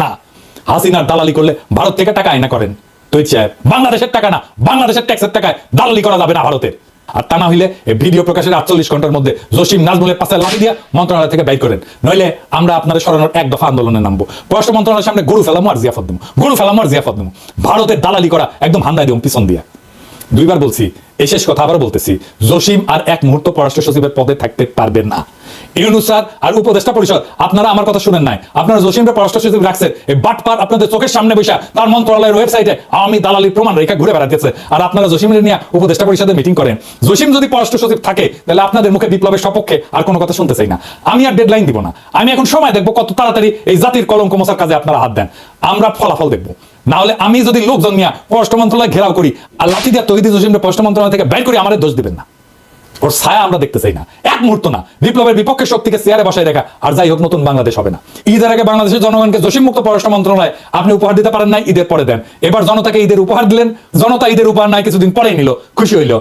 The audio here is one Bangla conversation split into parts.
না, হাসিনার দালালি করলে ভারত থেকে টাকা আয়না করেন তুই সাহেব, বাংলাদেশের টাকা না, বাংলাদেশের ট্যাক্সের টাকায় দালালি করা যাবে না ভারতের। আর তা না হইলে এই ভিডিও প্রকাশের 48 ঘন্টার মধ্যে জসিম নাজমুলের পাশে লাঠি দিয়া মন্ত্রণালয় থেকে বের করেন, নইলে আমরা আপনাদের সরানোর এক দফা আন্দোলনে নামবো। পররাষ্ট্র মন্ত্রণালয়ের সামনে গরু ফেলামো আর জিয়াফত দেবো, গরু ফেলামো আর জিয়াফত দেবো, ভারতের দালালি করা একদম হান্দায় দেবো পিছন দিয়া। দুইবার বলছি, এই শেষ কথা আবার বলতেছি, জসিম আর এক মুহূর্ত পররাষ্ট্র সচিবের পদে থাকতে পারবেন না। ইউনূস স্যার আর উপদেষ্টা পরিষদ, আপনারা আমার কথা শুনেন নাই, আপনারা জসিমকে পররাষ্ট্র সচিব রাখছেন, এই বাটপার আপনাদের চোখের সামনে বসে তার মন্ত্রণালয়ের ওয়েবসাইটে আওয়ামী দালালির প্রমাণ রেখা ঘুরে বেড়াতেছে, আর আপনারা জসিমের নিয়ে উপদেষ্টা পরিষদে মিটিং করেন। জসিম যদি পররাষ্ট্র সচিব থাকে তাহলে আপনাদের মুখে বিপ্লবের সপক্ষে আর কোনো কথা শুনতে চাই না। আমি আর ডেডলাইন দিব না, আমি এখন সময় দেখবো কত তাড়াতাড়ি এই জাতির কলঙ্ক মোছার কাজে আপনারা হাত দেন, আমরা ফলাফল দেখবো। না হলে আমি যদি লোকজন নিয়ে পররাষ্ট্র মন্ত্রণালয় ঘেরাও করি আর লাঠি দিয়ে তহিদি জসিমকে পররাষ্ট্র মন্ত্রণালয় থেকে বের করি, আমাদের দোষ দিবেন না, ওর ছায়া আমরা দেখতে চাই না এক মুহূর্ত না। বিপ্লবের বিপক্ষে শক্তিকে চেয়ারে বসায় রাখা আর যাই হোক নতুন বাংলাদেশ হবে না। ঈদের আগে বাংলাদেশের জনগণকে জসিম মুক্ত পররাষ্ট্র মন্ত্রণালয় আপনি উপহার দিতে পারেন নাই, ঈদের পরে দেন। এবার জনতাকে ঈদের উপহার দিলেন, জনতা ঈদের উপহার নাই কিছুদিন পরেই নিল, খুশি হইল।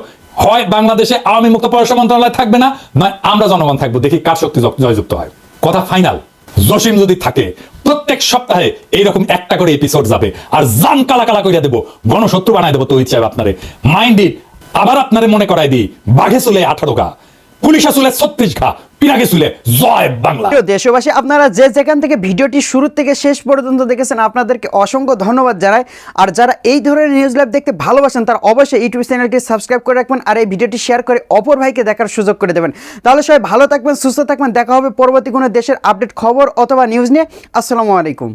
হয় বাংলাদেশে আওয়ামী মুক্ত পররাষ্ট্র মন্ত্রণালয় থাকবে না, নয় আমরা জনগণ থাকবো, দেখি কার শক্তি জয়যুক্ত হয়। কথা ফাইনাল, জসিম যদি থাকে প্রত্যেক সপ্তাহে এইরকম একটা করে এপিসোড যাবে, আর জান কালা কালা কইরা দেবো, গণশত্রু বানাই দেবো। তো ইচ্ছা আপনারে মাইন্ড ইট। আবার আপনারে মনে করাই দিই, বাঘে চুলে 18 ঘা, পুলিশে চুলে 36 ঘা, পিরাগে চুলে জয় বাংলা। দেশবাসী, আপনারা যে যেখান থেকে ভিডিওটি শুরু থেকে শেষ পর্যন্ত দেখেছেন আপনাদেরকে অসংখ্য ধন্যবাদ জানাই। আর যারা এই ধরনের নিউজ লাইভ দেখতে ভালোবাসেন তারা অবশ্যই ইউটিউব চ্যানেলটি সাবস্ক্রাইব করে রাখবেন, আর এই ভিডিওটি শেয়ার করে অপর ভাইকে দেখার সুযোগ করে দেবেন। তাহলে সবাই ভালো থাকবেন, সুস্থ থাকবেন, দেখা হবে পরবর্তী কোনো দেশের আপডেট খবর অথবা নিউজ নিয়ে। আসসালামু আলাইকুম।